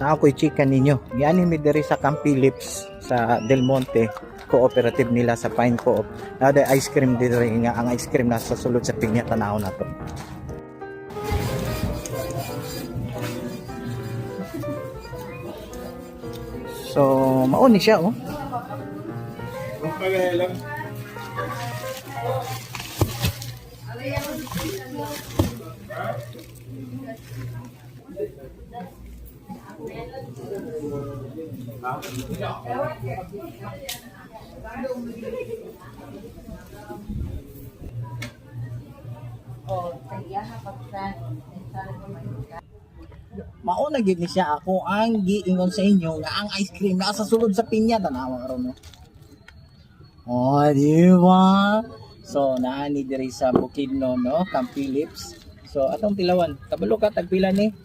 ako'y chika ninyo. Yan mi diri sa Camp Phillips sa Del Monte cooperative nila sa Pine Co-op. Ada ice cream diri nga ang ice cream nasa sulod sa pinya tanaw na to. So, mao ni siya oh. Mao na gid ni siya ako ang giingon sa inyo nga ang ice cream nasa sulod sa pinya tanawa karon mo. Oh, di ba? So, naani diri sa Bukidnon, no? Camp Phillips. So, atong tilawan. Kabalo ka, tagpila ni?